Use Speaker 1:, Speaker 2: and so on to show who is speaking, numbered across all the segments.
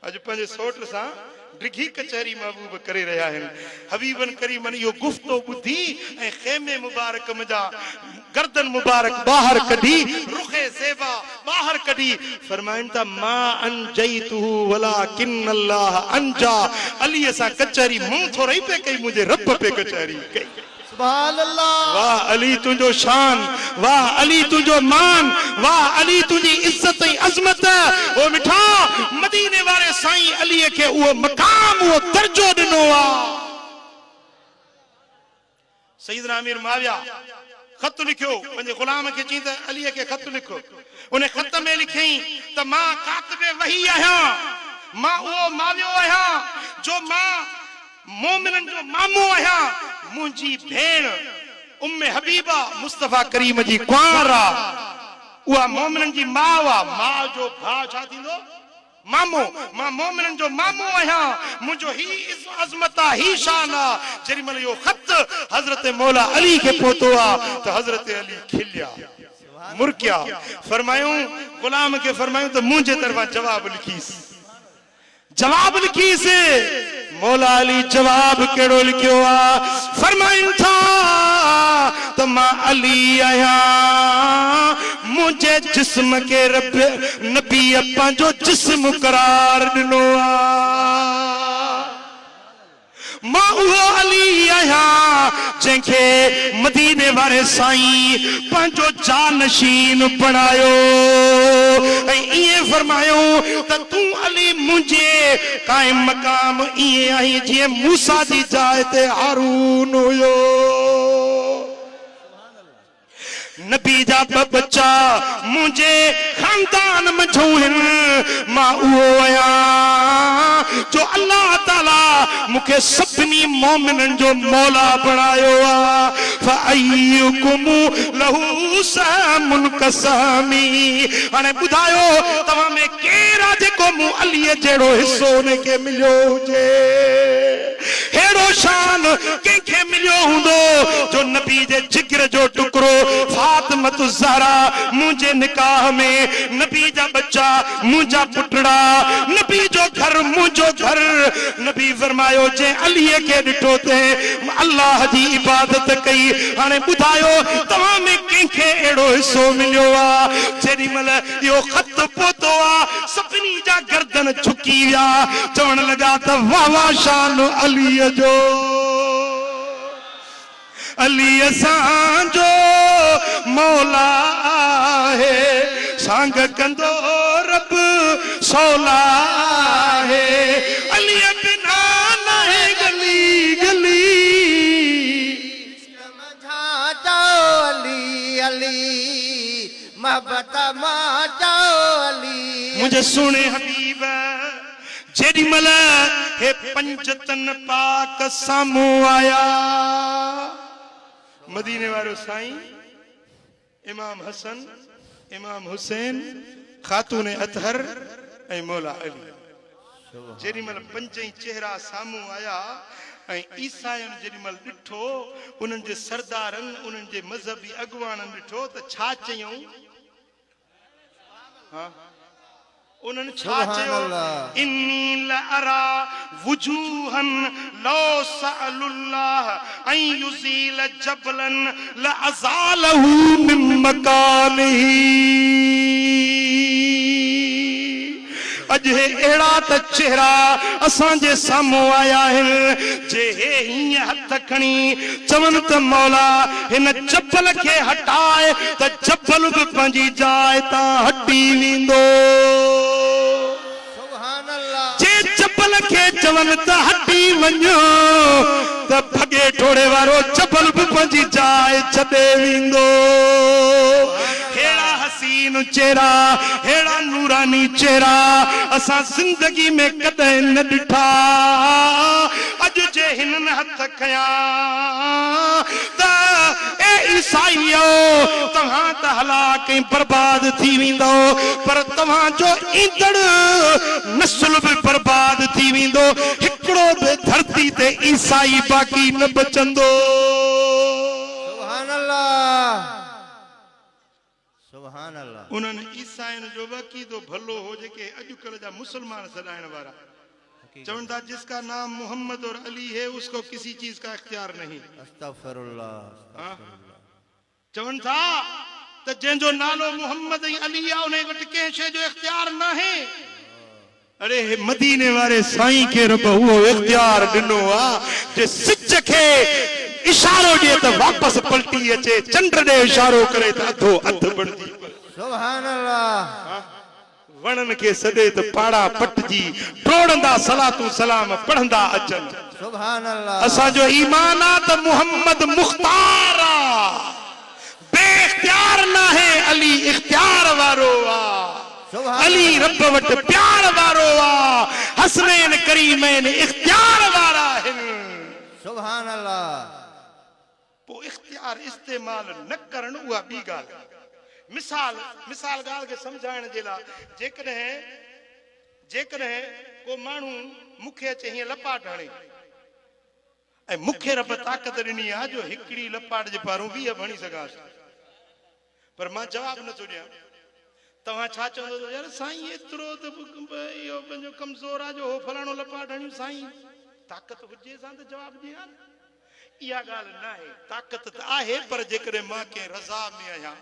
Speaker 1: अज पंहिंजे सोट सां डिघी कचहरी महबूब करे रहा है हबीबन करीमन यो गुफ्तो बुद्धि ए खेमे मुबारक मजा गर्दन मुबारक बाहर कढी रुखे ज़ेबा बाहर कढी फरमाइन ता मा अनजैतुहु वलाकिन अल्लाह अनजा अली सा कचहरी मुंह थोड़ी पे कई मुझे रब पे कचहरी कई
Speaker 2: सुभान अल्लाह
Speaker 1: वाह अली तुझो शान वाह अली तुझो मान वाह अली तुझी इज्जत ऐं अज़मत ओ मिठा मदीने वाले साईं अली के वो मकाम वो दर्जो दिनो आ सैयदना अमीर मुआविया खत लिखो पंहिंजे गुलाम के चई त अली के खत लिखो उन खत में लिखई त मां कातिबे वही आहियां मां वो मावियो आहियां जो मां मोमिनन जो मामू आहियां मुंहिंजी भेण उम्मे हबीबा मुस्तफा करीम जी कुंवारा उहा मोमिनन जी मावा मां जो भाउ छा थींदो मामो मां मोमिनन जो मामू आहियां मुंहिंजो ही अज़मत आहे ही शान आहे जेॾी महिल इहो ख़त हज़रत मौला अली खे पहुतो आहे त हज़रत अली खिलिया मुरकिया फरमायूं गुलाम खे फरमायूं त मुंहिंजे तरफ़ां जवाब लिखीस मौला अली जवाब केड़ो लिखियो आ फरमाइन था त मां अली आया मुझे जिस्म के रब नबी पंहिंजो जिस्म करार दिनो आ मां उहो अली आया जंहिंखे मदीने वारे साईं पंहिंजो जानशीन बणायो ऐं ईअं फरमायो त तूं अली मुंहिंजे काइम मकाम ईअं आई जीअं मूसा जी जाइ ते हारून हुयो नबी जा बच्चा मुझे खानदान में छून मां उहो आहियां जो अल्लाह ताला मुखे सभिनी मोमिनन जो मौला बणायो आ फअय्युकुम लहू सामुन कसमी हाणे ॿुधायो तव्हां में केरु आहे जेको मूं अलीअ जहिड़ो हिस्सो उनखे मिलियो हुजे हेड़ो शान कंहिंखे मिलियो हूंदो जो नबी जे जिगर जो टुकड़ो फातिमत ज़हरा मुझे निकाह में नबी जा बच्चा मुझा पुटड़ा नबी जो घर मुझो घर नबी फरमायो जे अली के डिठो थे अल्लाह जी इबादत कई हाने बुधायो तमाम में कंखे एड़ो हिस्सो मिलियो आ जेडी मल यो खत पोतो आ सपनी जा गर्दन झुकी विया चवण लगा त वाह वाह शान अली जो अली असांजो मौला है सांग कंदो रब सौला है अली बिना ना है गली गली
Speaker 2: समझा जाओ अली अली मोहब्बत मा जाओ अली
Speaker 1: मुझे सुने हबीब जेडी मल हे पंजतन पाक सामू आया मदीने वारो साईं इमाम हसन इमाम हुसैन खातून अतहर ऐं मौला अली जेडी मल पंजई चेहरा सामू आया ऐं ईसायन जेडी मल ॾिठो उन्हनि जे सरदारनि उन्हनि जे मज़हबी अॻुवाणनि ॾिठो त छा चयूं हाँ उन्हनि छा चयो इन्नी लअरा वुजूहन लौ सअलुल्लाह ऐं युज़ील जबलन लअज़ालहू मिन मकानिही अज हे एड़ा त चेहरा असांजे साम्हूं आया आहिनि जे हे हीअं हथ खणी चवनि त मौला हिन जबल खे हटाए त जबल बि पंहिंजी जाइ तां हटी वेंदो जे जबल खे चवनि त हटी वञो त भगे ठोड़े वारो जबल बि पंहिंजी जाइ छॾे वेंदो हेड़ा हसीन चेहरा हेड़ा नूरानी चेहरा असां जिंदगी में कदे न दिठा अज जे हिनन हथ खया त ए ईसाईयो तव्हां त हलाक ऐं बर्बाद थी वेंदो पर तव्हां जो ईंदड़ नस्ल भी बर्बाद थी वेंदो हिकड़ो बि धरती ते ईसाई बाक़ी न बचंदो
Speaker 2: सुभान अल्लाह सुभान अल्लाह
Speaker 1: उन्होंने ईसाइन जो बाकी तो भलो हो जेके अजुकल जा मुसलमान सदाइण वाला चवन था जिसका नाम मोहम्मद और अली है उसको किसी चीज का इख्तियार नहीं।
Speaker 2: अस्तगफिरुल्लाह।
Speaker 1: चवन था तो जंहिंजो नालो मोहम्मद ऐं अली आहे उन वटि कंहिं शइ जो इख्तियार न आहे। अरे मदीने वारे साईं खे रब उहो इख्तियार ॾिनो आहे जे सिज खे इशारो ॾिए त वापसि पलटी अचे, चंड ॾे इशारो करे त अधो अधु बणिजी।
Speaker 2: सुभान अल्लाह।
Speaker 1: वणन के सदे तो पाड़ा पटजी टोड़ंदा सलातू सलाम पढ़ंदा अचन।
Speaker 2: सुभान अल्लाह।
Speaker 1: असा जो ईमान आ त मोहम्मद मुख्तार आ, बेइख्तियार ना है अली इख्तियार वारो आ। अली रब वट प्यार वारो आ, हसनैन करीमैन इख्तियार वारा हिन।
Speaker 2: सुभान अल्लाह।
Speaker 1: पो इख्तियार इस्तेमाल न करण उहा बी गाल। मिसाल गाल के समझाइण जे ला जेकॾहिं को माण्हू मूंखे अचे हीअं लपाट हणे ऐं मूंखे रब ताक़त ॾिनी आहे जो हिकिड़ी लपाट जे पारूं 20 हणी सघांसि, पर मां जवाब नथो ॾियां। तव्हां छा चवंदो यार साईं एतिरो त इहो पंहिंजो कमज़ोर आहे जो हो फलाणो लपाट हणियूं, साईं ताक़त हुजे सां त जवाब ॾियां। इहा ॻाल्हि न आहे, ताक़त त आहे, पर जेकॾहिं मां कंहिं रज़ा में आहियां,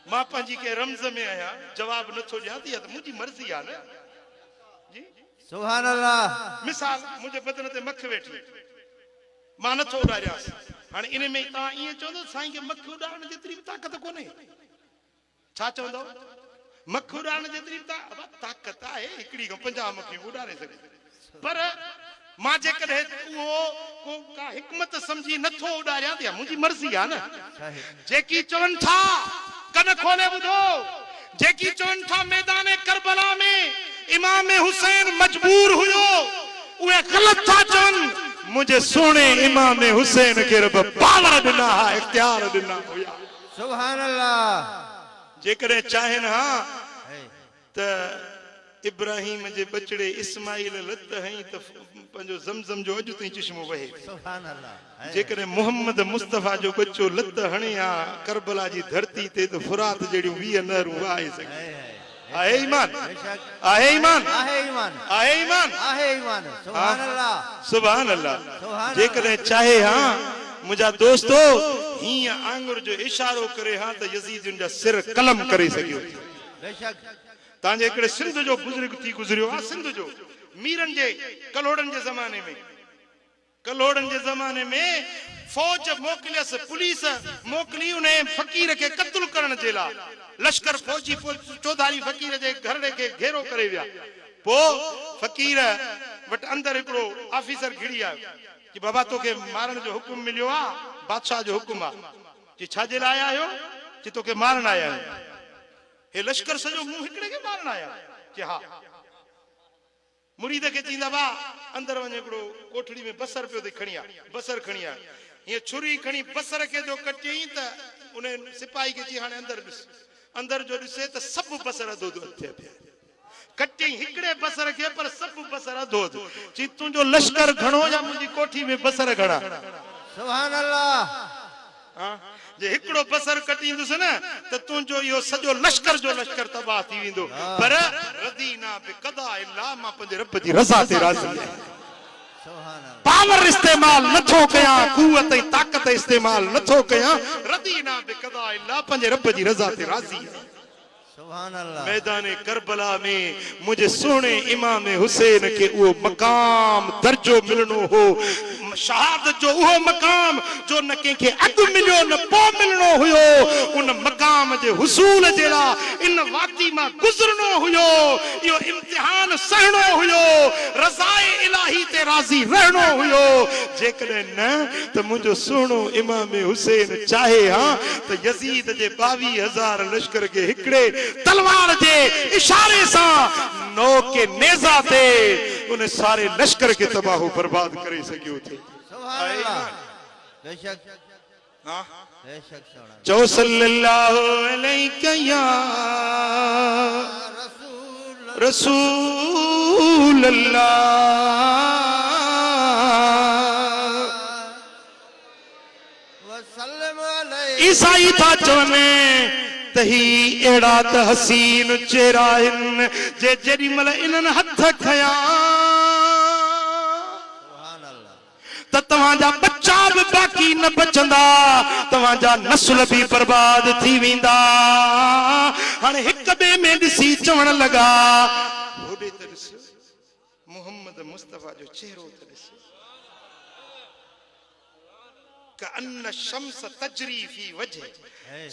Speaker 1: मां पंहिंजी के रमज़ में आया जवाब नथो ॾियां त मुंहिंजी मर्ज़ी आहे न जी।
Speaker 2: सुभान अल्लाह।
Speaker 1: मिसाल मुंहिंजे बदन ते मख वेठी, मां नथो उॾारियासि, हाणे इन में तव्हां ईअं चवंदो साईं खे मख उॾारण जेतिरी बि ताक़त कोन्हे। छा चवंदो? मख उॾारण जेतिरी ताक़त आहे, हिकिड़ी खां 50 मखियूं उॾारे सघे, पर मां जेकॾहिं उहो को का हिकमत सम्झी नथो उॾारियां त मुंहिंजी मर्ज़ी आहे न। जेकी चवनि था कन खोले ॿुधो, जेकी चवनि था मैदान करबला में इमाम हुसैन मजबूर हुयो, उहे ग़लत था चवनि। मुझे सोने इमाम हुसैन के रब पावर ॾिना हा, इख्तियार ॾिना हुया।
Speaker 2: सुभान अल्लाह।
Speaker 1: जेकॾहिं चाहिनि हा त इब्राहिम जे बचड़े इस्माइल लत हई त पंहिंजो ज़मज़म जो अॼु ताईं चश्मो वहे।
Speaker 2: सुभान अल्लाह।
Speaker 1: जेकॾहिं मोहम्मद मुस्तफ़ा जो बच्चो लत हणे आ करबला जी धरती ते त फुरात जहिड़ियूं 20 नहरूं वहाए सघे। आहे ईमान? आहे ईमान?
Speaker 2: आहे ईमान।
Speaker 1: आहे ईमान?
Speaker 2: आहे ईमान। सुभान अल्लाह।
Speaker 1: सुभान अल्लाह। जेकॾहिं चाहे हा मुंहिंजा दोस्तो हीअं आंगुर जो इशारो करे हा त यज़ीद जा सिर कलम करे सघियो।
Speaker 2: बेशक।
Speaker 1: तव्हांजे हिकिड़े सिंध जो बुज़ुर्ग थी गुज़रियो आहे, सिंध जो मीरन जे कलोड़नि जे ज़माने में फौज मोकिलियसि, पुलिस मोकिली उन फ़क़ीर खे क़त्ल करण जे लाइ। लश्कर फौजी चौधारी फ़क़ीर जे घर खे घेरो करे विया। पोइ फ़क़ीर वटि अंदरि हिकिड़ो ऑफिसर घिड़ी आयो कि बाबा तोखे मारण जो हुकुम मिलियो आहे, बादशाह जो हुकुम आहे। कि छाजे लाइ आया आहियो? कि तोखे मारण आया आहियो। हे लश्कर सॼो मूं हिकिड़े खे मारण आया? कि हा। मुरीद खे चईंदा बा अंदर वञे, हिकिड़ो कोठड़ी में बसर पियो खणी आ, बसर खणी आ, हीअं छुरी खणी बसर खे जो कटियईं त उन सिपाही खे चई हाणे अंदर ॾिस। अंदर जो ॾिसे त सभु बसर अधो अधु थिया पिया। कटियईं हिकिड़े बसर खे, पर सभु बसर अधो अधु। चई तुंहिंजो लश्कर घणो या मुंहिंजी कोठी में बसर घणा?
Speaker 2: सुभान अल्लाह।
Speaker 1: जे हिकिड़ो बसर कटींदुसि न त तुंहिंजो इहो सॼो लश्कर जो लश्कर तबाह थी वेंदो। पर रदीना बिक़दा इल्ला, मां पंहिंजे रब जी रज़ा ते राज़ी आहियां।
Speaker 2: सुभान अल्लाह।
Speaker 1: पावर इस्तेमाल नथो कयां, कुवत ऐं ताक़त इस्तेमाल नथो कयां, रदीना बिक़दा इल्ला, पंहिंजे रब जी रज़ा ते राज़ी आहियां।
Speaker 2: सुभान अल्लाह।
Speaker 1: मैदान करबला में मुझे सोने इमाम हुसैन के वो मकाम दर्जो मिलनो हो, शहादत जो वो मकाम जो न कंहिंखे अॻु मिलियो न पोइ मिलनो हुयो। उन मकाम जे हुसूल जे लाइ इन वाक़ी मां गुज़रनो हुयो, इहो इम्तिहान सहणो हुयो, रज़ाए इलाही ते राज़ी रहणो हुयो। जेकॾहिं न त मुंहिंजो सुहिणो इमाम हुसैन चाहे हा त यज़ीद जे 22,000 लश्कर खे हिकिड़े तलवार जे इशारे सां नौ के नेज़ा ते उन सारे लश्कर के तबाह बर्बाद करे सकियो थे।
Speaker 2: सुभान अल्लाह। बेशक।
Speaker 1: हां
Speaker 2: बेशक। सोना
Speaker 1: चो सल्लल्लाहु अलैहि या रसूल अल्लाह।
Speaker 2: वसल्लम अलैहि।
Speaker 1: ईसाई था चवने तही एड़ा त हसीन चेहरा आहिनि जे जेॾी महिल इन्हनि हथ खया
Speaker 2: सुभान अल्लाह
Speaker 1: त तव्हांजा बच्चा बि बाक़ी न बचंदा तव्हांजा नस्ल बि बर्बाद थी वेंदा हाणे हिक ॿिए में ॾिसी चवण लॻा होॾे त ॾिस मोहम्मद मुस्तफ़ा जो चेहरो त ॾिस कअन्न शम्स तजरी फी वजह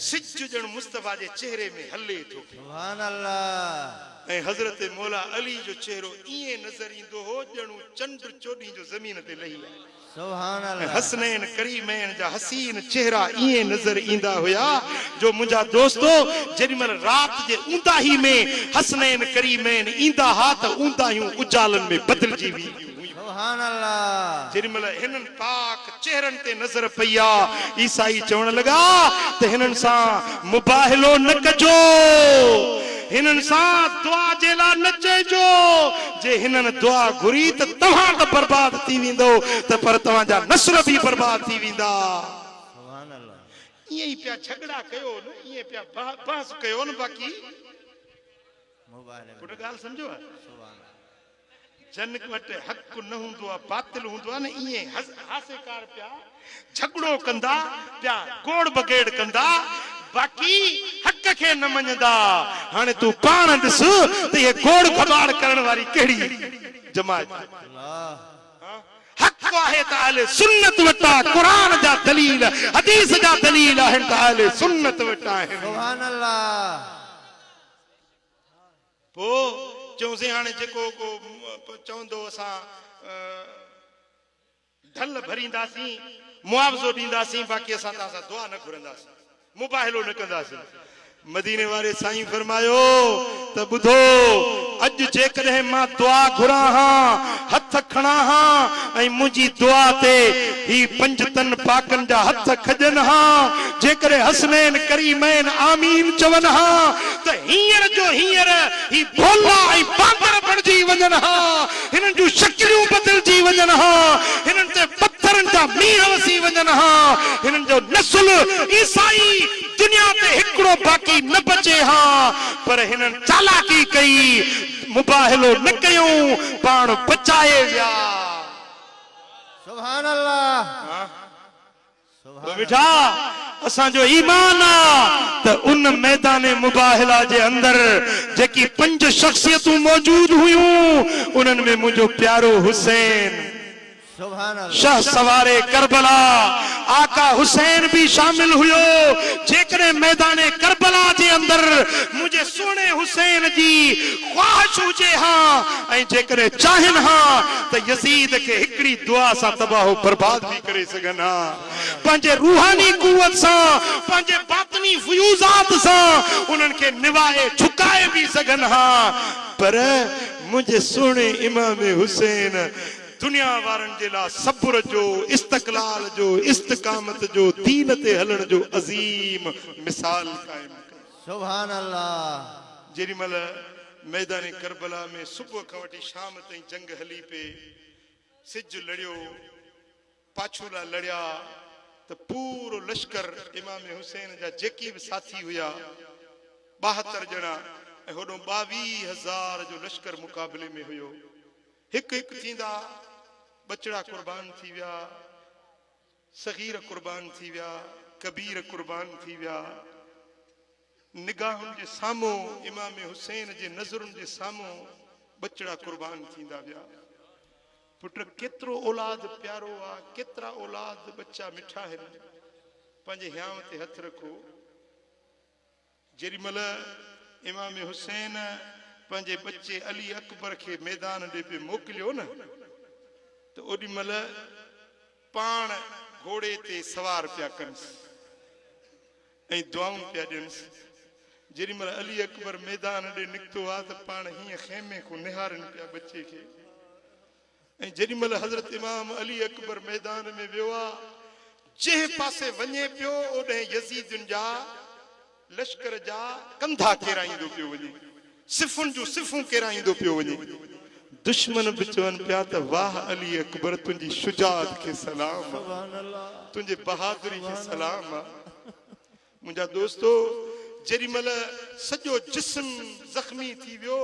Speaker 1: सिज ॼण मुस्तफ़ा जे चेहरे में हले थो
Speaker 2: सुभान अल्लाह
Speaker 1: ऐं हज़रत मौला अली जो चेहरो ईअं नज़र ईंदो हो ॼणु चंड चोॾीं जो ज़मीन ते लही आहे
Speaker 2: सुभान अल्लाह
Speaker 1: हसनैन करीमैन जा हसीन चेहरा ईअं नज़र ईंदा हुया जो मुंहिंजा दोस्तो जेॾी महिल राति जे ऊंदाही में हसनैन करीमैन ईंदा हा त ऊंदाहियूं उजालनि में बदिलजी वेंदियूं
Speaker 2: सुभान अल्लाह
Speaker 1: जेॾी महिल हिननि पाक चेहरनि ते नज़र पई आहे ईसाई चवण लॻा त हिननि सां मुबाहिलो न कजो हिननि सां दुआ जे लाइ न चइजो जे हिननि दुआ घुरी त तव्हां त बर्बाद थी वेंदो त पर तव्हांजा नस्ल बि बर्बाद थी वेंदा
Speaker 2: सुभान अल्लाह
Speaker 1: ईअं ई पिया झगड़ा कयो न ईअं पिया बहस कयो न बाक़ी
Speaker 2: मोबाइल में
Speaker 1: पुट ॻाल्हि सम्झो आहे
Speaker 2: सुभान
Speaker 1: जन वटि हक़ न हूंदो आहे बातिल हूंदो आहे न ईअं हासेकार पिया झगड़ो कंदा पिया गोड़ बगेड़ कंदा बाक़ी हक़ खे न मञंदा हाणे तूं पाण ॾिस त इहे गोड़ घबाड़ करण वारी कहिड़ी जमात
Speaker 2: अल्लाह
Speaker 1: हक़ आहे त अहले सुन्नत वटि आहे क़ुरान जा दलील हदीस जा दलील आहिनि त अहले सुन्नत वटि आहिनि
Speaker 2: सुभान अल्लाह
Speaker 1: पोइ चऊंसीं हाणे जेको को चवंदो असां ढल भरींदासीं मुआवज़ो ॾींदासीं बाक़ी असां तव्हां सां दुआ न घुरंदासीं मुबाहिलो न कंदासीं मदीने वारे साईं फरमायो त ॿुधो अॼु जेकॾहिं मां दुआ घुरां हां हथ खणा हां ऐं मुंहिंजी दुआ ते ही पंज तन पाकनि जा हथ खजनि हां जेकॾहिं हसनैन करीमैन आमीन चवनि हां त हींअर जो हींअर ही भोला ऐं बांदर बणिजी वञनि हां हिननि जूं शकिलियूं बदिलजी वञनि हां हिननि ते पत्थरनि जा मींहं वसी वञनि हां हिननि जो नस्ल ईसाई दुनिया ते हिकिड़ो बाक़ी न बचे हां पर हिननि चालाकी कई मुबाहिलो न कयूं पाण बचाए विया
Speaker 2: सुभान अल्लाह
Speaker 1: बेटा असांजो ईमान आहे त उन मैदान मुबाहिला जे अंदरि जेकी पंज शख्सियतूं मौजूद हुयूं उन्हनि में मुंहिंजो प्यारो हुसैन
Speaker 2: सुभान अल्लाह
Speaker 1: शाह सवारे करबला आका हुसैन भी शामिल हुयो जेकॾहिं मैदान करबला जे अंदरि मुंहिंजे सुहिणे हुसैन जी ख्वाहिश हुजे हा ऐं जेकॾहिं चाहिनि हा त यज़ीद खे हिकिड़ी दुआ सां तबाह बर्बाद भी करे सघनि हा पंहिंजे रूहानी कुवत सां पंहिंजे बातनी फ्यूज़ात सां उन्हनि खे निवाए झुकाए भी सघनि हा पर मुंहिंजे सुहिणे इमाम हुसैन दुनिया वारनि जे लाइ सब्र जो इस्तक़लाल जो इस्तिकामत जो दीन ते हलण जो अज़ीम मिसाल कायम
Speaker 2: सुभान अल्लाह
Speaker 1: जेॾी महिल मैदान करबला में सुबुह खां वठी शाम ताईं जंग हली पे सिज लड़ियो पाछूला लड़िया त पूरो लश्कर इमाम हुसैन जा जेकी बि साथी हुया 72 ॼणा ऐं होॾो 22,000 जो लश्कर मुक़ाबले में हुयो हिकु हिकु थींदा बचड़ा कुर्बान थी विया सगीर कुर्बान थी विया कबीर कुर्बान थी विया निगाहुनि जे साम्हूं इमाम हुसैन जे नज़रुनि जे साम्हूं बचड़ा कुर्बान थींदा विया पुट केतिरो औलाद प्यारो आहे केतिरा औलाद बच्चा मिठा आहिनि पंहिंजे हियांव ते हथ रखो जेॾी महिल इमाम हुसैन पंहिंजे बच्चे अली अकबर खे मैदान ॾे पे मोकिलियो न त ओॾी महिल पाण घोड़े ते सवार पिया कनिसि ऐं दुआऊं पिया ॾियनिसि जेॾी महिल अली अकबर मैदान ॾे निकितो आहे त पाण हीअं खेमे खां निहारनि पिया बच्चे खे ऐं जेॾी महिल हज़रत इमाम अली अकबर मैदान में वियो आहे जंहिं पासे वञे पियो ओॾे यज़ीदुनि जा लश्कर जा कंधा केराईंदो पियो वञे सिफुनि जूं सिफूं केराईंदो पियो वञे दुश्मन बि चवनि पिया त वाह अली अकबर तुंहिंजी शुजात खे सलाम तुंहिंजे बहादुरी खे सलाम मुंहिंजा दोस्तो जेॾीमहिल सॼो जिस्म ज़ख़्मी थी वियो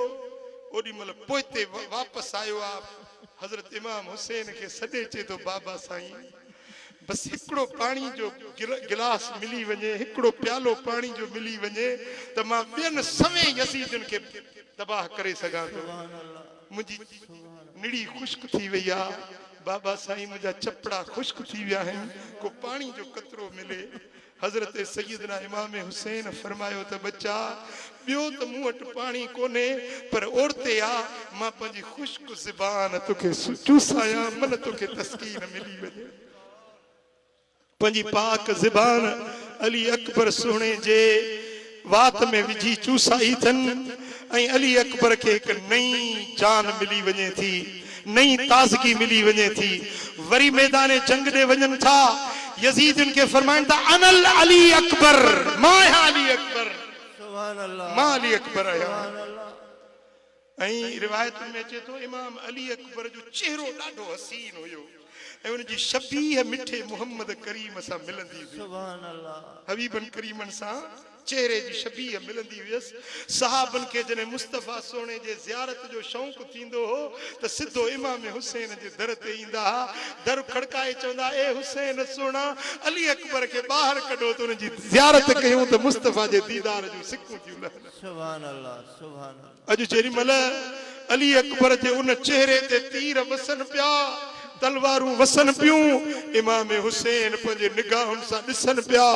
Speaker 1: ओॾी महिल पोइते वापसि आयो आहे हज़रत इमाम हुसैन खे सॾे चए थो बाबा साईं बसि हिकिड़ो पाणी जो गिलास मिली वञे हिकिड़ो प्यालो पाणी जो मिली वञे त मां ॿियनि सवे यज़ीदनि खे तबाह करे सघां थो मुंहिंजी निड़ी ख़ुश्क थी वई आहे बाबा साईं मुंहिंजा चपड़ा ख़ुश्क थी विया आहिनि को पाणी जो कतरो मिले हज़रत सैयदना इमाम हुसैन फरमायो त बच्चा ॿियो त मूं वटि पाणी कोन्हे पर औरते आहे मां पंहिंजी ख़ुश्क ज़बान तोखे चूसायां मन तोखे तस्कीन मिली वञे पंहिंजी पाक ज़बान अली अकबर सुहिणे जे वात में विझी चूसाई अथनि ऐं अली अकबर खे हिकु नई जान मिली वञे थी नई ताज़गी मिली वञे थी वरी मैदान जंग ॾे वञनि था यज़ीदन के फरमाइनि था अनल अली अकबर मां अली अकबर
Speaker 2: सुभान अल्लाह
Speaker 1: मां अली अकबर आहियां ऐं रिवायतुनि में अचे थो इमाम अली अकबर जो चेहरो ॾाढो हसीन हुयो ऐं उनजी शबीह मिठे मुहम्मद करीम सां मिलंदी हुई
Speaker 2: सुभान अल्लाह
Speaker 1: हबीबन करीमन सां चेहरे जी शबीह मिलंदी हुयसि सहाबन खे जॾहिं मुस्तफ़ा सोने जे ज़ियारत जो शौक़ु थींदो हो त सिधो इमाम हुसैन जे दर ते ईंदा हुआ दर खड़काए चवंदा ए हुसैन सोना अली अकबर खे ॿाहिरि कढो त उनजी ज़ियारत कयूं त मुस्तफ़ा जे दीदार जूं सिकूं थियूं लहनि
Speaker 2: सुभान अल्लाह सुभान अल्लाह
Speaker 1: अॼु जेॾीमहिल अली अकबर जे उन चेहरे ते तीर वसनि पिया तलवारूं वसन पियूं इमाम हुसैन पंहिंजे निगाहुनि सां ॾिसनि पिया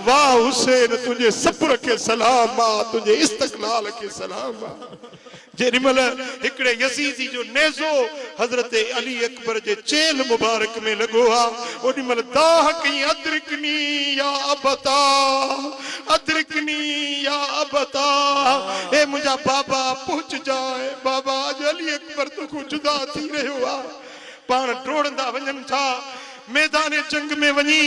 Speaker 1: वाह हुसैन तुंहिंजे सब्र खे सलाम आहे तुंहिंजे इस्तक़लाल खे सलाम आहे जेॾीमहिल हिकिड़े यज़ीदी जो नेज़ो हज़रत अली अकबर जे चेल मुबारक में लॻो आहे ओॾीमहिल दाह कई अदरिकनी या अबता अदरिकनी या अबता ए मुंहिंजा बाबा पहुच जाए बाबा अॼु अली अकबर तोखां जुदा थी रहियो आहे पाण डोड़ंदा वञनि था मैदान जंग में वञी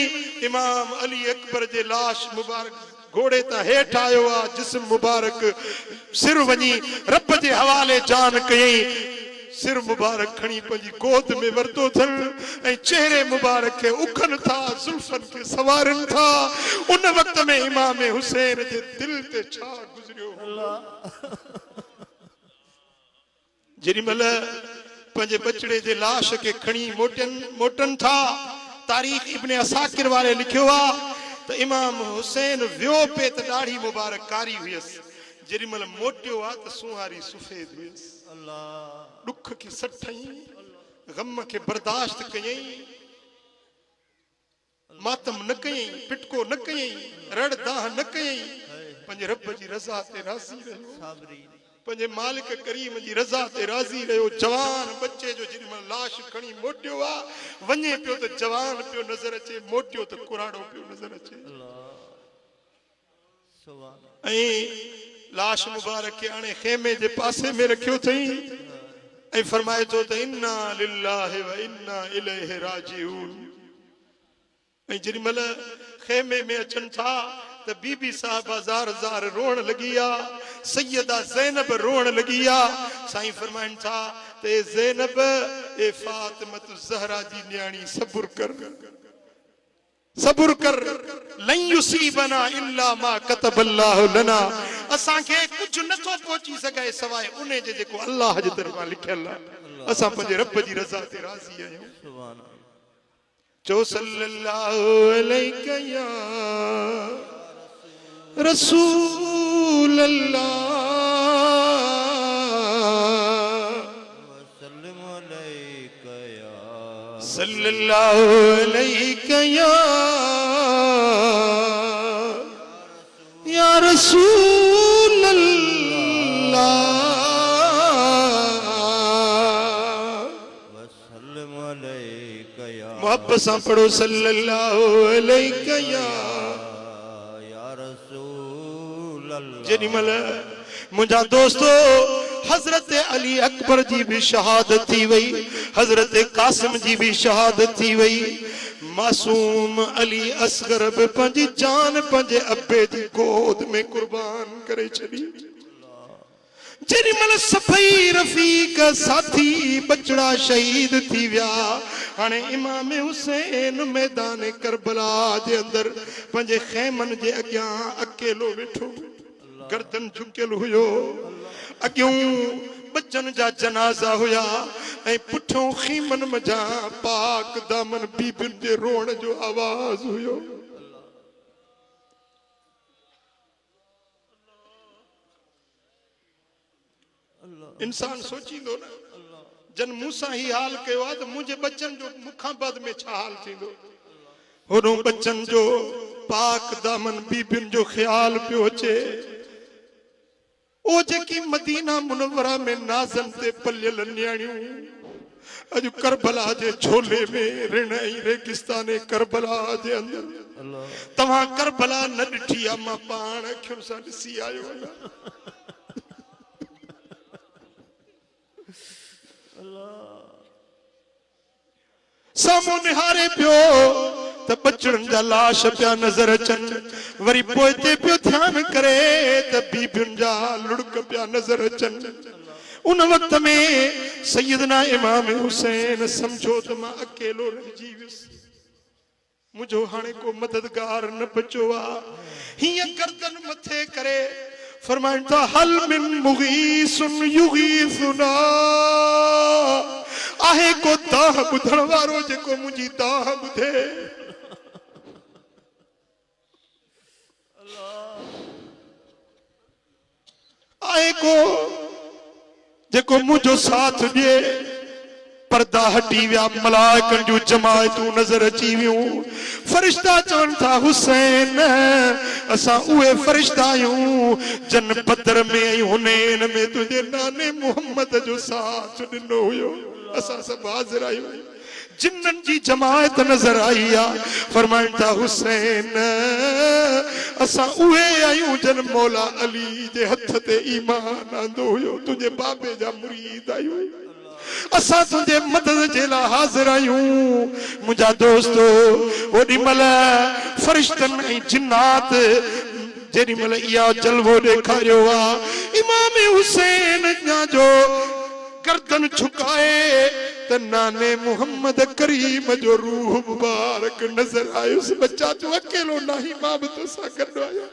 Speaker 1: इमाम अली अकबर जे लाश मुबारक घोड़े तां हेठि आयो आहे जिस्म मुबारक सिर वञी रब जे हवाले जान कयई सिर मुबारक खणी पंहिंजी गोद में वरितो अथनि ऐं चेहरे मुबारक खे उखनि था ज़ुल्फ़नि खे सवारनि था उन वक़्त में इमाम हुसैन जे दिल ते छा गुज़रियो जेॾीमहिल पंहिंजे बचड़े जे लाश खे खणी मोटनि था तारीख़ इब्न असाकिर वारे लिखियो आहे त इमाम हुसैन वियो पे त ॾाढ़ी मुबारक कारी हुयसि जेॾीमहिल मोटियो आहे त सुहारी सफ़ेद हुयसि
Speaker 2: अल्लाह
Speaker 1: ॾुख खे सठई ग़म खे बर्दाश्त कयई मातम न कयई पिटको न कयई रड़ दाह न कयई पंहिंजे रब जी रज़ा ते राज़ी रहियो
Speaker 2: साबरी
Speaker 1: पंहिंजे मालिक करीम जी रज़ा ते राज़ी रहियो जवान बच्चे जो जेॾीमहिल लाश खणी मोटियो आहे वञे पियो त जवान पियो नज़र अचे मोटियो त कुराड़ो पियो नज़र अचे
Speaker 2: सुभान
Speaker 1: ऐं लाश मुबारक खे हाणे खेमे जे पासे में रखियो अथई ऐं फरमाए थो त इन्ना लिल्लाहि व इन्ना इलैहि राजिऊन ऐं जेॾीमहिल खेमे में अचनि था त बीबी साहिबा ज़ार ज़ार रोअण लॻी आहे सैयदा ज़ैनब रोअण लॻी आहे साईं फरमाइनि था त ए ज़ैनब ए फातिमत ज़हरा जी न्याणी सब्र कर लन युसीबना इल्ला मा कतबल्लाहु लना असांखे कुझु नथो पहुची सघे सवाइ उन जे जेको अल्लाह जे तरफ़ां लिखियल आहे असां पंहिंजे रब जी रज़ा ते राज़ी आहियूं
Speaker 2: सुभान
Speaker 1: चो सल्लल्लाहु अलैहि या रसूल अल्लाह
Speaker 2: वसल्लम अलैका या
Speaker 1: सल्लल्लाहु अलैहि या रसूल अल्लाह
Speaker 2: वसल्लम अलैका या
Speaker 1: मोहब्बत सां पढ़ो सल्लल्लाहु अलैहि या जेॾीमहिल मुंहिंजा दोस्तो हज़रत अली अकबर जी भी शहादत थी वई हज़रत कासिम जी भी शहादत थी वई मासूम अली असगर बि पंहिंजी जान पंहिंजे अब्बे जी गोद में कुर्बान करे छॾी जेॾीमहिल सभई रफ़ीक साथी बचड़ा शहीद थी विया हाणे इमाम हुसैन मैदान करबला जे अंदर पंहिंजे खेमनि जे अॻियां अकेलो वेठो गर्दन झुकियल हुयो अग्यों बच्चन जा जनाजा हुया ऐं पुठों खीमन मजा पाक दामन बीबिन जे रोण जो आवाज हुयो इंसान सोचींदो न जन मूसा ही हाल कयो आहे त मुंहिंजे बच्चन जो मुखां बाद में छा हाल थींदो होॾो बच्चन जो पाक दामन बीबिन जो ख्याल पियो अचे ओ जेकी मदीना मुनव्वरा में नाज़न ते पलियल न्याणियूं अॼु करबला जे झोले में रिण ऐं रेगिस्तान करबला जे अंदर तव्हां करबला न ॾिठी आहे मां पाण अखियुनि सां ॾिसी आयो आहियां सामो निहारे पियो त बचड़न जा लाश पिया नजर अचन वरी पोइते पियो ध्यान करे त बीबियुनि जा लुड़क पिया नजर अचन उन वक्त में सैयदना इमाम हुसैन समझो त मां अकेलो रहिजी वियुसि मुझो हाणे को मददगार न बचो आ हीअं गर्दन मथे करे फरमाइनि था हल मिन मुगीसुन युगीसुना आहे को दाह ॿुधण वारो जेको मुंहिंजी दाह ॿुधे आहे को जेको मुंहिंजो साथ ॾिए पर्दा हटी विया मलाइकनि जूं जमायतूं नज़र अची वियूं फरिश्ता चवनि था हुसैन असां उहे फरिश्ता आहियूं जन बदर में ऐं हुनैन में तुंहिंजे नाने मुहम्मद जो साथ ॾिनो हुयो असां सभु हाज़िर आहियूं जिन्ननि जी जमायत नज़र आई आहे फरमाइनि था हुसैन असां उहे आहियूं जन मौला अली जे हथ ते ईमान आंदो हुयो तुंहिंजे बाबे जा मुरीद आहियूं असां तुंहिंजे मदद जे लाइ हाज़िर आहियूं मुंहिंजा दोस्तो ओॾी महिल फरिश्तनि ऐं जिन्नात जेॾी महिल इहा जलवो ॾेखारियो आहे इमाम हुसैन जो गर्दन झुकाए त नाने मोहम्मद करीम जो रूह मुबारक नजर आयुसि बच्चा तू अकेलो नहीं मां भी तो सां गॾु आहियां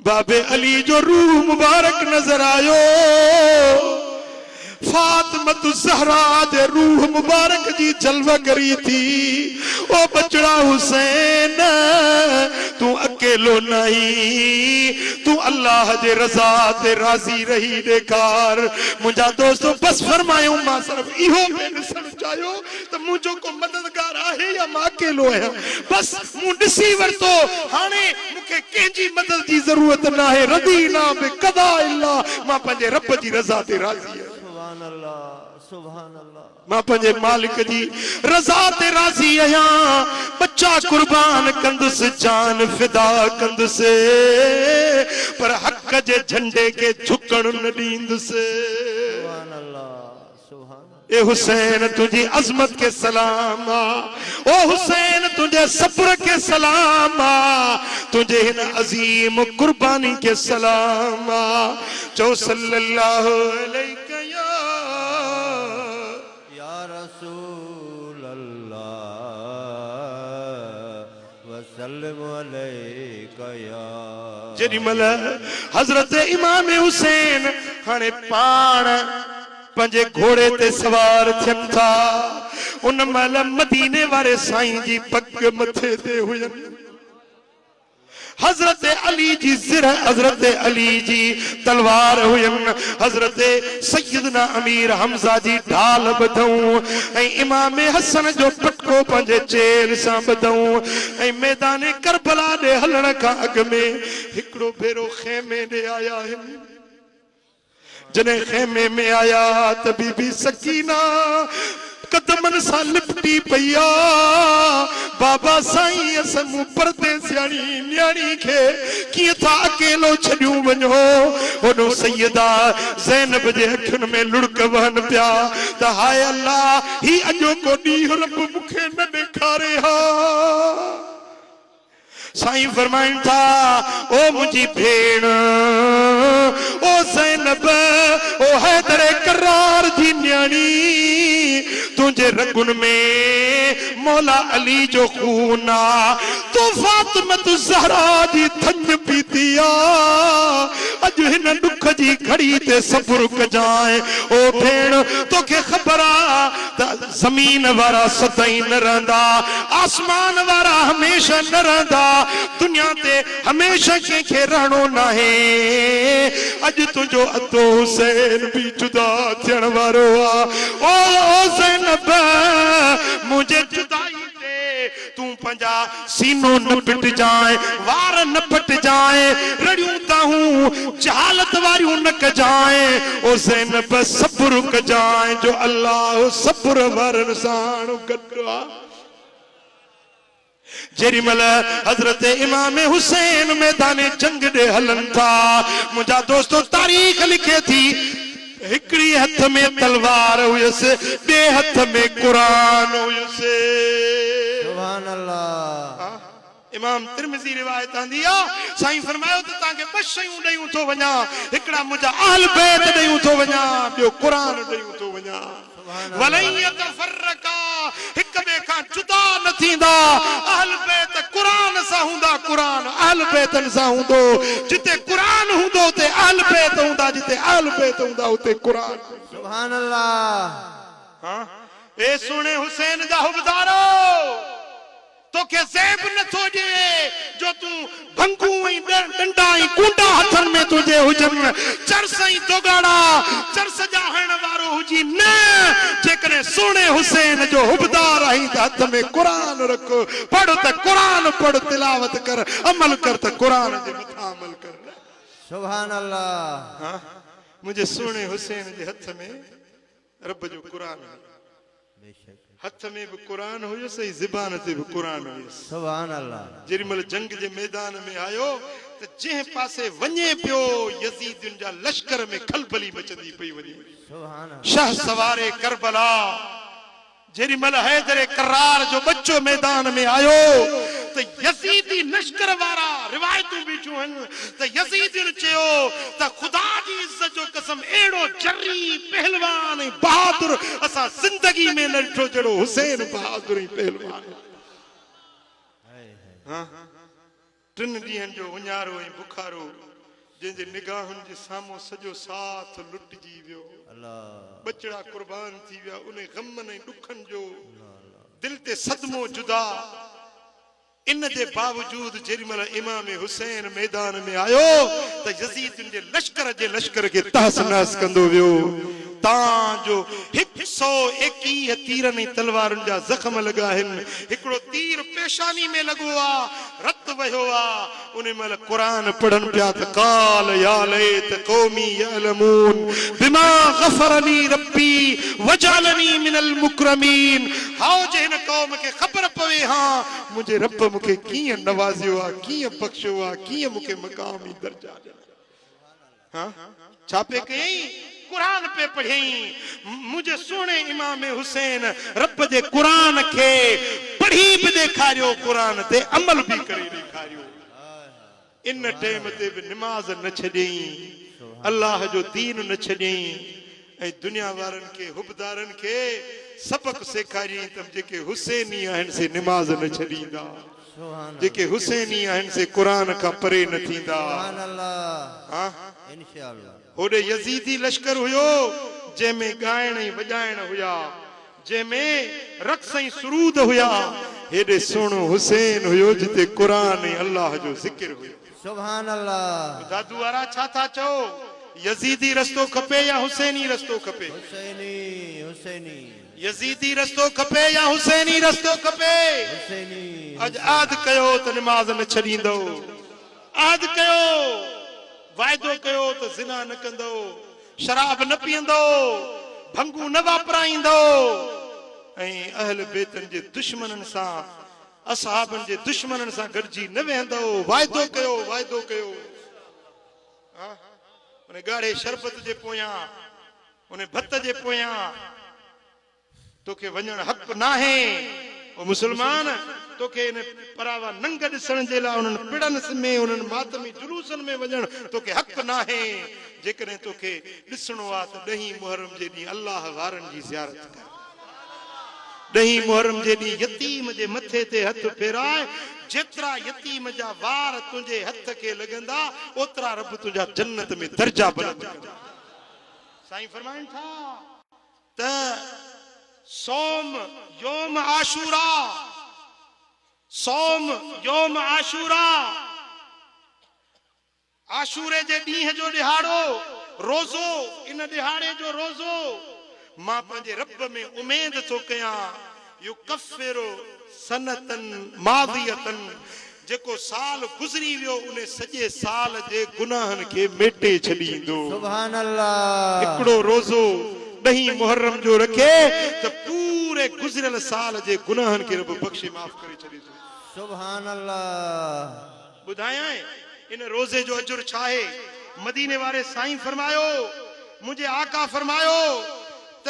Speaker 1: बाबे अली जो रूह मुबारक नजर आयो फातिमत ज़हरा जे रूह मुबारक जी जलवगरी थी ओ बचड़ा हुसैन तू अकेलो नहीं तू अल्लाह जे रज़ा ते राज़ी रही ॾेखार मुंहिंजा दोस्तो बस फरमायूं मां सिर्फ इहो ॾिसण चाहियो त मुंहिंजो को मददगार आहे या मां अकेलो आहियां बस मूं ॾिसी वरितो हाणे मूंखे कंहिंजी मदद जी ज़रूरत न आहे रदीना बिक़दा इल्लाह मां पंहिंजे रब जी रज़ा ते राज़ी आहियां मां पंहिंजे मालिक जी रज़ा ते राज़ी आहियां बच्चा कुर्बान कंदुसि जान फिदा कंदुसि पर हक़ जे झंडे खे झुकण न ॾींदुसि ए हुसैन तुझी अजमत के सलाम ओ हुसैन तुझे सब्र के सलाम तुझे इन अजीम कुर्बानी के सलाम चो सल्लल्लाहु अलैहि
Speaker 2: या रसूल अल्लाह वसल्लम अलैका या
Speaker 1: जेडी मल हजरत इमाम हुसैन हाणे पाण पंहिंजे घोड़े ते सवार थियनि था उन महिल मदीने वारे साईं जी पग मथे ते हुयनि हजरत अली जी सिर हजरत अली जी तलवार हुयनि हजरत सैयदना अमीर हमजा जी ढाल ॿधऊं ऐं इमाम हसन जो पटको पंहिंजे चेर सां ॿधऊं ऐं मैदान करबला ॾे हलण खां अॻु में हिकिड़ो भेरो खेमे ॾे आया आहिनि जने खेमे में आया त बीबी सकीना कदमन सां लिपटी पईया बाबा साईं असमूं परदेसियाणी न्याणी खे कीअं था अकेलो छॾियूं वञो होॾो सैयदा ज़ैनब जे अखियुनि में लुड़क वहनि पिया त हाय अल्लाह ही अॼोको ॾींहुं रब मूंखे न ॾेखारे हा साईं फरमाइनि था ओ मुंहिंजी भेण ओ ज़ैनब ओ हैदर करार जी न्याणी तुंहिंजे रगुन में मौला अली जो खून आ तो फातिमा ज़हरा जी थन पीती आ अज हिन दुख जी घड़ी ते सब्र कजाए ओ भेण तोखे खबर आ त ज़मीन वारा सदाई न रहंदा आसमान वारा हमेशा न रहंदा दुनिया ते हमेशा कंहिंखे रहणो नाहे अज तुझो अतो हुसैन भी जुदा थियण वारो आ ओ ज़ैनब मुझे जुदाई ते तू पंजा सीनो न पिट जाए वार न पट जाए रड़ियूं ताहूं जहालत वारियूं न कजाए ओ ज़ैनब सब्र कजाए जो अल्लाह सब्र वारन साण गड्डा जेरीमल हजरत इमाम हुसैन मैदान जंग दे हलन था मुझा दोस्तों तारीख लिखे थी हिकड़ी हथ में तलवार हुयसि बे हथ में कुरान हुयसि
Speaker 2: सुभान अल्लाह
Speaker 1: इमाम तिरमिज़ी रिवायत आंदी आ साईं फरमायो त ताके ॿ शयूं ॾेयूं थो वञा हिकड़ा मुंहिंजा अहल बैत ॾेयूं थो वञा ॿियो कुरान ॾेयूं थो वञा वलई यतफरका हिक ॿिए खां जुदा न थींदा अहल बैत कुरान सां हूंदा कुरान अहल बैतन सां हूंदो जिते कुरान हूंदो उते अहल बैत हूंदा जिते अहल बैत हूंदा उते कुरान
Speaker 2: सुभान अल्लाह
Speaker 1: हां ए सुणे हुसैन जा हुबदारो तोखे ज़ैब नथो ॾे जो तू भंगू ऐं डंडा ऐं कूंडा हथन में तुझे हुजन चरस ऐं दोगाड़ा चरस जा हण वारो हुजी न जेकॾहिं सुणे हुसैन जो हुबदार आहीं त हथ में कुरान रख पढ़ त कुरान पढ़ तिलावत कर अमल कर त कुरान जे मथां अमल कर
Speaker 2: सुभान अल्लाह
Speaker 1: हां मुझे सुणे हुसैन जे हथ में रब जो कुरान
Speaker 2: बेशक
Speaker 1: हथ में भी कुरान हुयुसि ज़बान ते भी कुरान हुयुसि
Speaker 2: सुभान अल्लाह
Speaker 1: जेरीमल जंग जे मैदान में आयो त जंहिं पासे वञे पियो यज़ीदियुनि जा लश्कर में खलबली मचंदी पई वञे
Speaker 2: सुभान अल्लाह
Speaker 1: शाह सवारे करबला जेरीमल हैदर करार जो बच्चो मैदान में आयो त यज़ीदी लश्कर वारा रिवायतूं बीठियूं आहिनि त यज़ीदियुनि चयो त ख़ुदा जी इज़्ज़त जो कसम अहिड़ो जर्री पहलवान ऐं बहादुर असां ज़िंदगी में न ॾिठो जहिड़ो हुसैन बहादुर ऐं पहलवान हां टिनि ॾींहंनि जो उञारो ऐं बुखारो जंहिंजे निगाहुनि जे साम्हूं सॼो साथ लुटिजी वियो
Speaker 2: अल्लाह
Speaker 1: बचड़ा कुर्बान थी विया उन गमनि ऐं ॾुखनि जो दिल ते सदमो जुदा इन जे बावजूद जेरीमल इमाम हुसैन मैदान में आयो त यज़ीदियुनि जे लश्कर खे तहस नहस कंदो वियो तां जो 121 तीरनि ऐं तलवारुनि जा ज़ख़्म लॻा आहिनि हिकिड़ो तीर पेशानी में लॻो आहे रत वहियो आहे उन महिल क़ुरान पढ़नि पिया त काल या लैत क़ौमी यअलमून बिमा गफ़रनी रब्बी वजअलनी मिनल मुकरमीन हाओ जे हिन क़ौम खे ख़बर पवे हां मुंहिंजे रब मूंखे कीअं नवाज़ियो आहे कीअं बख़्शियो आहे कीअं मूंखे मक़ामी दर्जा ॾिना हां छा पे कयई कुरान पे पढ़ई मुझे सुने इमाम हुसैन रब जे कुरान के पढ़ी भी देखारियो कुरान ते अमल भी करे देखारियो इन टाइम ते भी नमाज न छॾई अल्लाह जो दीन न छॾई ऐं दुनिया वारन के हुबदारन के सबक सेखारी त जेके हुसैनी आहिनि से नमाज न छॾींदा जेके हुसैनी आहिनि से कुरान का परे न थींदा
Speaker 2: सुभान अल्लाह
Speaker 1: हां
Speaker 2: इंशाअल्लाह
Speaker 1: होड़े यज़ीदी लश्कर हुयो जंहिंमें ॻाइण ऐं वॼाइण हुया जंहिंमें रक़्स ऐं सुरूद हुया हेॾे सुहिणो हुसैन हुयो जिते कुरान ऐं अल्लाह जो ज़िक्र हुयो
Speaker 2: सुभान अल्लाह
Speaker 1: दादू वारा छा था चओ यज़ीदी रस्तो खपे या हुसैनी रस्तो खपे
Speaker 2: हुसैनी
Speaker 1: यज़ीदी रस्तो खपे या हुसैनी रस्तो खपे
Speaker 2: हुसैनी
Speaker 1: अज आद कयो त नमाज न छॾींदो आद कयो वाइदो कयो त ज़िना न कंदो शराब न पीअंदो भंगू न वापराईंदो ऐं अहल बैतन जे दुश्मननि सां असहाबनि जे दुश्मननि सां गॾिजी न वेहंदो वाइदो कयो उन ॻाढ़े शरबत जे पोयां उन भत जे पोयां तोखे वञण हक़ नाहे ओ मुसलमान तोखे इन परावा नंग ॾिसण जे लाइ उन्हनि पिड़नि में उन्हनि मातमी जुलूसनि में वञण तोखे हक़ नाहे जेकॾहिं तोखे ॾिसणो आहे त 10 मुहर्रम जे ॾींहुं अल्लाह वारनि जी ज़ियारत कर ॾहीं मुहर्रम जे ॾींहुं यतीम जे मथे ते हथ फेराए जेतिरा यतीम जा वार तुंहिंजे हथ खे लॻंदा ओतिरा रब तुंहिंजा जन्नत में दर्जा बुलंद कंदा। साईं फरमाइनि था त सोम योम आशूरा, सोम योम आशूरा, आशूरे जे ॾींहं जो ॾिहाड़ो रोज़ो, इन ॾिहाड़े जो रोज़ो मां पंहिंजे रब में उमेद थो कयां युकफ़िरु सनतन मादियतन, जेको साल गुज़री वियो उन सॼे साल जे गुनाहनि खे मेटे छॾींदो।
Speaker 2: सुभान अल्लाह।
Speaker 1: हिकिड़ो रोज़ो ॾहीं मुहर्रम जो रखे त पूरे गुज़रियल साल जे गुनाहनि खे रब बख़्शे माफ़ करे छॾींदो।
Speaker 2: सुभान अल्लाह।
Speaker 1: ॿुधायां इन रोज़े जो अजुर छा आहे? मदीने वारे साईं फरमायो, मुंहिंजे आका फरमायो त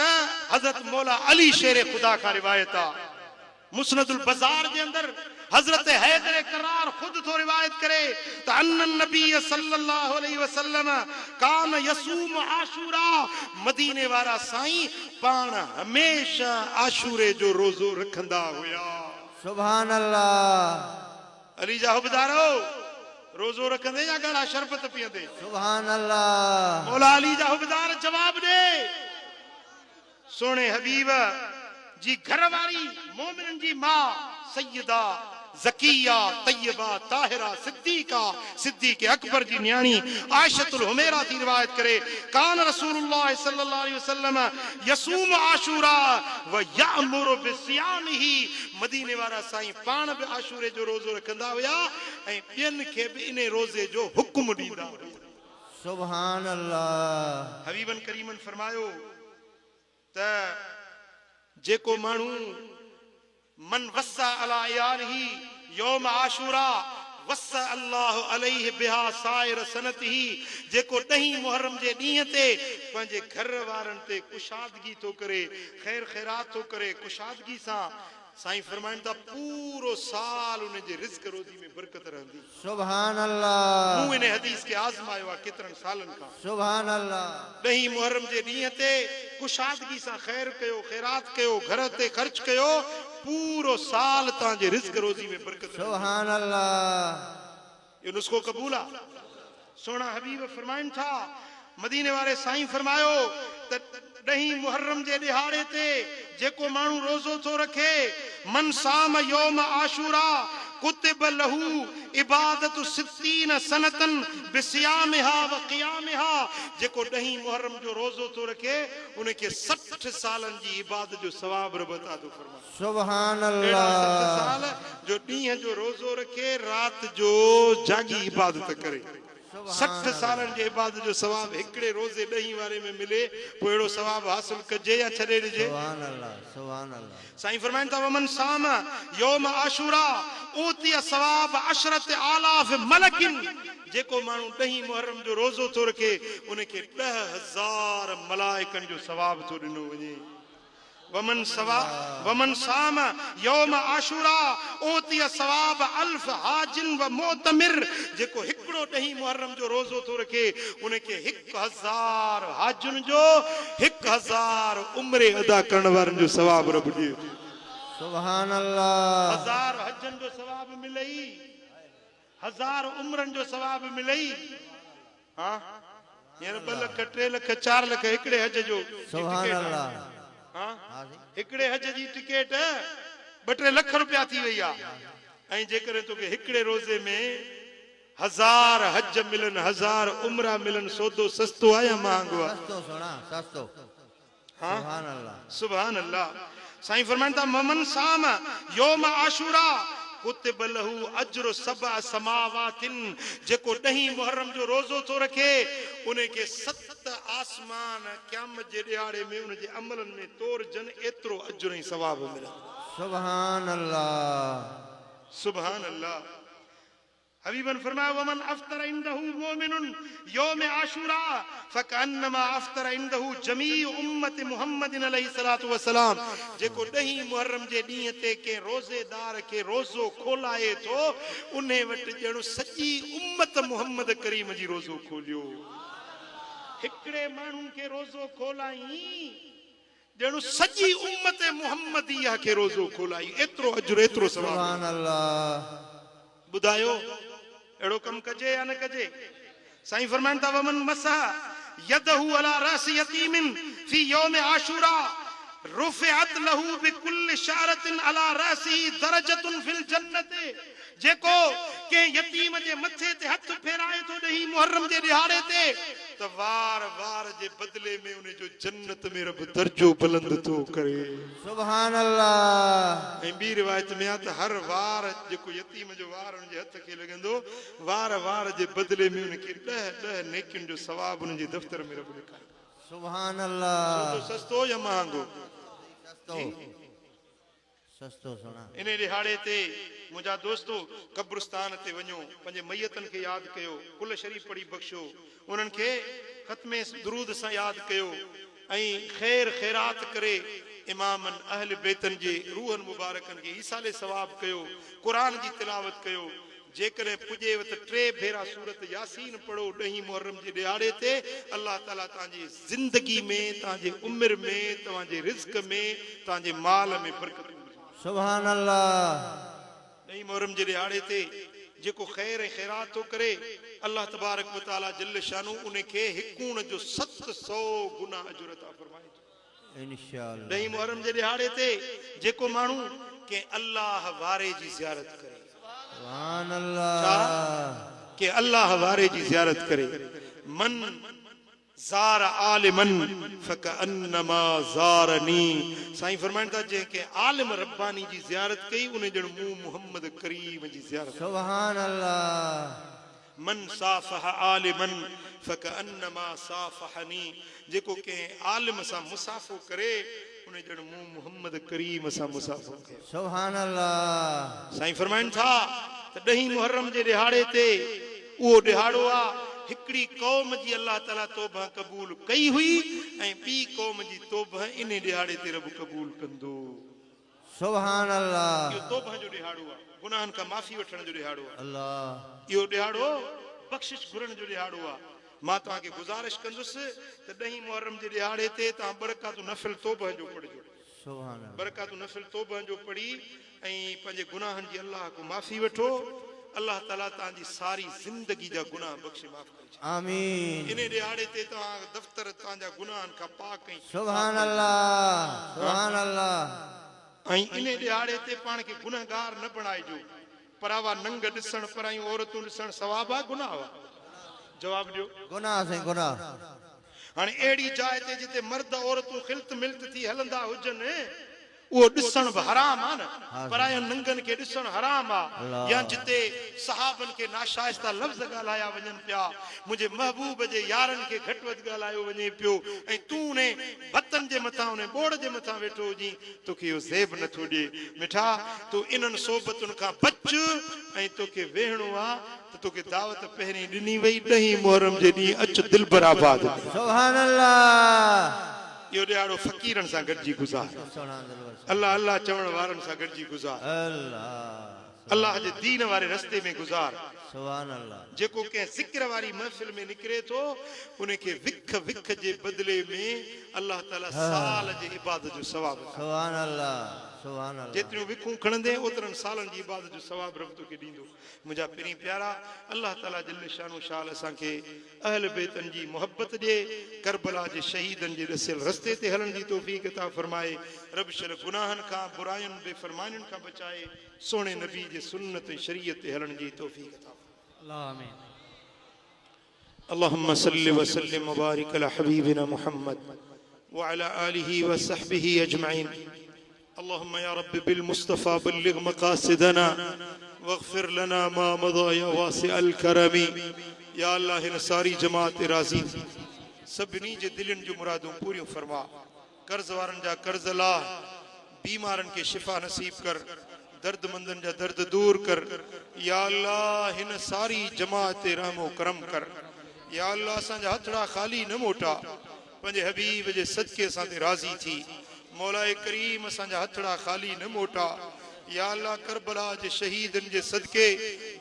Speaker 1: हज़रत मौला अली शेर खुदा का रिवायत आ, मुस्नदुल बाजार जे अंदर हजरत हैदर करार खुद तो रिवायत करे त अन्न नबी सल्लल्लाहु अलैहि वसल्लम कान यसूम आशूरा, मदीने वारा साईं पाण हमेशा आशूरे जो रोज़ो रखंदा हुया।
Speaker 2: सुभान अल्लाह।
Speaker 1: अली जा हुबदारो रोज़ो रखंदे या गड़ा शरबत पींदे? सुभान
Speaker 2: अल्लाह।
Speaker 1: मौला अली जा हुबदार जवाब दे, सोने हबीब जी घरवारी मोमिनन जी मां सैयदा ज़किया तय्यबा ताहिरा सिद्दीका, सिद्दीक अकबर जी न्याणी आयशतुल हुमैरा थी रिवायत करे कान रसूलुल्लाह सल्लल्लाहु अलैहि वसल्लम यसूम आशूरा व यअमुरु बिसियामिही, मदीने वारा साईं पाण बि आशूरे जो रोज़ो रखंदा हुया ऐं ॿियनि खे बि इन रोज़े जो हुक्म ॾींदा हुया।
Speaker 2: सुभान अल्लाह।
Speaker 1: हबीबन करीमन फरमायो त जेको माण्हू मन वस्सा अला यारही यौम आशूरा वस्सा अल्लाह अलैहि बिहा साइर सनतही, जेको ॾहीं मुहर्रम जे ॾींहं ते पंहिंजे घर वारनि ते कुशादगी थो करे, ख़ैर ख़ैरात थो करे कुशादगी सां, साईं फरमाइनि था पूरो साल उन जे रिज़्क रोज़ी में बरकत रहंदी।
Speaker 2: सुभान अल्लाह।
Speaker 1: मूं इन हदीस खे आज़मायो आहे केतिरनि सालनि खां।
Speaker 2: सुभान अल्लाह।
Speaker 1: ॾहीं मुहर्रम जे ॾींहं ते कुशादगी सां ख़ैर कयो, ख़ैरात कयो, घर ते ख़र्च कयो, पूरो साल तव्हांजे रिज़्क रोज़ी में बरकत। सुभान अल्लाह। इहो नुस्ख़ो क़बूल आहे। सोना हबीब फरमाइनि था, मदीने वारे साईं फरमायो त ॾहीं मुहर्रम जे ॾिहाड़े ते जेको माण्हू रोज़ो थो रखे, मन साम यौम आशूरा कुतिब लहू इबादतु सित्तीन सनतन बिसियामिहा व क़ियामिहा, जेको ॾहीं मुहर्रम जो रोज़ो थो रखे उनखे 60 सालनि जी इबादत जो सवाब रब अता थो फरमाए। सुभान अल्लाह। 60 साल जो ॾींहं जो रोज़ो रखे, रात जो जागी इबादत करे, 60 सालनि जे इबादत जो सवाब हिकिड़े रोज़े ॾहीं वारे में मिले, पोइ अहिड़ो सवाब हासिल कजे या छॾे ॾिजे? सुभान अल्लाह। सुभान अल्लाह। साईं फरमाइनि था वमन साम यौम आशूरा ऊतिया सवाब अशरत आलाफ मलकिन, जेको माण्हू ॾहीं मुहर्रम जो रोज़ो थो रखे उनखे 10,000 मलाइकनि जो सवाब थो ॾिनो वञे। वमन साम यौम आशूरा ओतिया सवाब अल्फ हाजिन व मोतमिर, जेको हिकिड़ो ॾहीं मुहर्रम जो रोज़ो थो रखे उनखे 1000 हाजुन जो 1000 उम्रे अदा करण वारनि जो सवाब रब ॾे। सुभान अल्लाह। 1000 हजन जो सवाब मिलई, 1000 उम्रनि जो सवाब मिलई। हाँ हींअर 2 लख 3 लख 4 लख हिकिड़े हज जो। सुभान अल्लाह। हिकिड़े हज जी टिकेट 2-3 लख रुपया थी वई आहे, ऐं जेकर तोखे हिकिड़े रोज़े में 1000 हज मिलन, 1000 उम्रा मिलन, सौदो सस्तो आहे या महांगो आहे? सस्तो सोना, सस्तो। सुभान अल्लाह। सुभान अल्लाह। साईं फरमाइनि था ममन साम यौम आशूरा कुतिब लहू अज्र सबअ समावातिन, जेको ॾहीं मुहर्रम जो रोज़ो थो रखे उनखे 7 आसमान क़यामत जे ॾिहाड़े में उन जे अमलनि में तोरजन, एतिरो अज्र ऐं सवाब मिलंदो। सुभान अल्लाह। सुभान अल्लाह। हबीबन फरमाया वमन अफ्तर इंदहु मोमिनुन यौम आशूरा फकअन्नमा अफ्तर इंदहु जमी उम्मत मुहम्मदिन अलैहि सलातु वसलाम, जेको ॾहीं मुहर्रम जे ॾींहं ते के रोज़ेदार के रोज़ो खोलाए थो उन वटि ॼणु सॼी उम्मत मुहम्मद करीम जी रोज़ो खोलियो। हिकिड़े माण्हू खे रोज़ो खोलाई ॼणु सॼी उम्मत मुहम्मदिया खे रोज़ो खोलाई, एतिरो अजर एतिरो सवाब।
Speaker 2: सुभान अल्लाह।
Speaker 1: ॿुधायो अहिड़ो कमु कजे या न कजे? साईं फरमाइनि था वमन मसा यदहु अला रास यतीमिन फी यौम आशूरा रुफ़िअत लहू बिकुल्ल शारतिन अला रासी दरजतुन फिल जन्नत। जेको के यतीम जे मथे ते हथ फेराए तो ॾही मुहर्रम जे ॾिहाड़े ते त वार वार जे बदले में उन जो जन्नत में रब दर्जो बुलंद तो करे।
Speaker 2: सुभान अल्लाह।
Speaker 1: ऐं ॿी रिवायत में आहे त हर वार जेको यतीम जो वार उन जे हथ खे लॻंदो, वार वार जे बदले में उनखे 10 नेकियुनि जो सवाब उन जे दफ़्तर में रब लिखाए।
Speaker 2: सुभान अल्लाह।
Speaker 1: सस्तो या महांगो?
Speaker 2: सस्तो सोना।
Speaker 1: इन ॾिहाड़े ते मुंहिंजा दोस्तो कब्रिस्तान ते वञो, पंहिंजे मैयतनि खे यादि कयो, कुल शरीफ़ पढ़ी बख़्शो, उन्हनि खे ख़त्मे दुरूद सां यादि कयो ऐं ख़ैर ख़ैरात करे इमामनि अहल बेतनि जे रूहनि मुबारकनि खे ईसाले सवाब कयो, क़ुरान जी तिलावत कयो। जेकॾहिं पुॼेव त 3 भेरा सूरत यासीन पढ़ो 10 मुहर्रम जे ॾिहाड़े ते, अल्लाह ताला तव्हांजी ज़िंदगी में, तव्हांजे उमिरि में, तव्हांजे रिज़्क़ में, तव्हांजे माल में बरकत।
Speaker 2: सुभान अल्लाह।
Speaker 1: 10 मुहर्रम जे ॾिहाड़े ते जेको ख़ैर ऐं ख़ैरात थो करे, अल्लाह तबारक व तआला जल्ल शानू उनखे हिकूण जो 700 गुना अजर अता फरमाए।
Speaker 2: इंशाअल्लाह।
Speaker 1: 10 मुहर्रम जे ॾिहाड़े ते जेको माण्हू के अल्लाह वारे जी ज़ियारत करे,
Speaker 2: सुभान अल्लाह।
Speaker 1: के अल्लाह वारे जी ज़ियारत करे, मन ज़ार आलिमन फकअन्नमा ज़ारनी। साईं फरमाइनि था जंहिंखे आलिम रब्बानी जी ज़ियारत कई उन ॼण मूं मुहम्मद करीम जी ज़ियारत।
Speaker 2: सुभान अल्लाह।
Speaker 1: मन साफ़ह आलिमन फकअन्नमा साफ़हनी। जेको कंहिं आलिम सां मुसाफ़ो करे उन ॼण मूं मुहम्मद करीम सां मुसाफ़ो कयो।
Speaker 2: सुभान अल्लाह।
Speaker 1: साईं फरमाइनि था त 10 मुहर्रम जे ॾिहाड़े ते उहो ॾिहाड़ो आहे हिकिड़ी क़ौम जी अल्लाह ताला तौबा क़बूल कई हुई ऐं ॿी क़ौम जी तौबा इन ॾिहाड़े ते रब क़बूल कंदो।
Speaker 2: सुभान अल्लाह।
Speaker 1: इहो तौबा जो ॾिहाड़ो आहे, गुनाहनि खां माफ़ी वठण जो ॾिहाड़ो आहे।
Speaker 2: अल्लाह।
Speaker 1: इहो ॾिहाड़ो बख़्शिश घुरण जो ॾिहाड़ो आहे। मां तव्हांखे गुज़ारिश कंदुसि त 10 मुहर्रम जे ॾिहाड़े ते तव्हां बरकातु नफ़िल तौबा जो पढ़िजो।
Speaker 2: सुभान अल्लाह।
Speaker 1: बरकातु नफ़िल तौबा जो पढ़ी ऐं पंहिंजे गुनाहनि जी अल्लाह को माफ़ी वठो। अल्लाह ताला तव्हांजी सारी ज़िंदगी जा गुनाह बख़्शे माफ़ करे।
Speaker 2: आमीन।
Speaker 1: इन ॾिहाड़े ते तव्हां दफ़्तर तव्हांजा गुनाहनि खां पाक ऐं
Speaker 2: सुभान अल्लाह। सुभान अल्लाह।
Speaker 1: ऐं इन ॾिहाड़े ते पाण खे गुनहगार न बणाइजो। परावा नंग ॾिसण, परायूं औरतूं ॾिसण सवाब आहे गुनाह आहे? जवाब ॾियो।
Speaker 2: गुनाह से गुनाह।
Speaker 1: हाणे अहिड़ी जाइ ते जिते मर्द औरतूं खिल्त मिल्त थी हलंदा हुजनि उहो ॾिसण बि हराम आहे न। परायनि नंगनि खे ॾिसण हराम आहे। या जिते सहाबनि खे नाशाइस्ता लफ़्ज़ ॻाल्हाया वञनि पिया, मुंहिंजे महबूब जे यारनि खे घटि वधि ॻाल्हायो वञे पियो ऐं तूं उन भतनि जे मथां उन बोड़ जे मथां वेठो हुजी, तोखे इहो ज़ेब नथो ॾिए। मिठा तूं इन्हनि सोबतुनि खां बच ऐं तोखे वेहणो आहे त तोखे दावत पहिरीं ॾिनी वई 10 मुहर्रम जे ॾींहुं अच दिलबर आबाद।
Speaker 2: सुभान अल्लाह।
Speaker 1: इहो ॾिहाड़ो फ़क़ीरनि सां गॾिजी गुज़ार, अल्लाह अल्लाह चवण वारनि सां गॾिजी गुज़ार, अल्लाह जे दीन वारे रस्ते में गुज़ार। सुभान अल्लाह। जेको कंहिं ज़िक्र वारी महफ़िल में निकिरे थो उनखे विख विख जे बदिले में अल्लाह ताला साल जे इबादत जो सवाब।
Speaker 2: सुभान अल्लाह। सुभान अल्लाह।
Speaker 1: जेतिरियूं विखूं खणंदे ओतिरनि सालनि जी इबादत जो सवाब रब तोखे ॾींदो। मुंहिंजा पहिरीं प्यारा, अल्लाह ताला जल्ल शानो शाल असांखे अहल बेतनि जी मोहबत ॾिए, करबला जे शहीदनि जे ॾसियल रस्ते ते हलण जी तौफ़ीक़ अता फरमाए, रब शर गुनाहनि खां बुरायुनि बेफ़रमानियुनि खां बचाए, सोणे नबी जे सुन्नत ऐं शरीयत ते हलण जी तौफ़ीक़ अता फरमाए।
Speaker 2: आमीन।
Speaker 1: अल्लाहुम्मा सल्लि व सल्लिम व बारिक अला हबीबिना मुहम्मद व अला आलिहि व सहबिहि अजमईन। अल्लाहुम्मा या रब्बि बिल मुस्तफा बल्लिग मक़ासिदना वग़फिर लना मा मदा या वासिअल करमी। या अल्लाह हिन सारी जमात राज़ी सभिनी जे दिलनि जूं मुरादूं पूरियूं फरमा, कर्ज़ वारनि जा कर्ज़ लाह, बीमारनि खे शिफ़ा नसीब कर, दर्दमंदनि जा दर्द दूर कर। या अल्लाह हिन सारी जमात ते रहमो करम कर। या अल्लाह असांजा हथड़ा ख़ाली न मोटा, पंहिंजे हबीब जे सदके असां ते राज़ी थी। मौलाए करीम असांजा हथड़ा ख़ाली न मोटा। या अल्लाह करबला जे शहीदनि जे सदके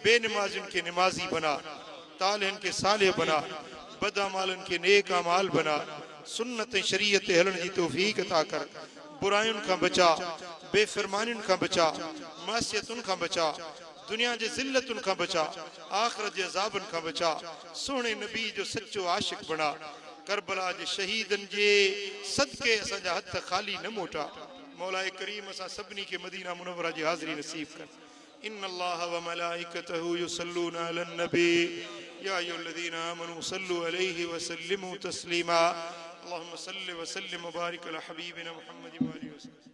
Speaker 1: बेनमाज़ियुनि खे निमाज़ी बना, तालिहनि खे सालिह बना, बद अमालन के नेक अमाल बना, सुन्नत शरीयत हलन जी तौफीक अता कर, बुरायुन का बचा, बेफरमानिन का बचा, मासियतुन का बचा, दुनिया जे जिल्लतुन का बचा, आखिरत जे अज़ाबन का बचा। सोने नबी जो सच्चो आशिक बना, करबला जे शहीदन जे सदके असांजा हथ खाली न मोटा। मौलाए करीम असां सभिनी के मदीना मुनव्वरा जी हाज़री नसीब कर। इन्नल्लाह व मलाइकतहु युसल्लूना अलन नबी या अय्युहल्लज़ीना आमनू सल्लु अलैहि व सल्लिमू तस्लीमा। अल्लाहुम्मा सल्लि व सल्लिम व बारिक अला हबीबिना मुहम्मद व आलिहि वसल्लम।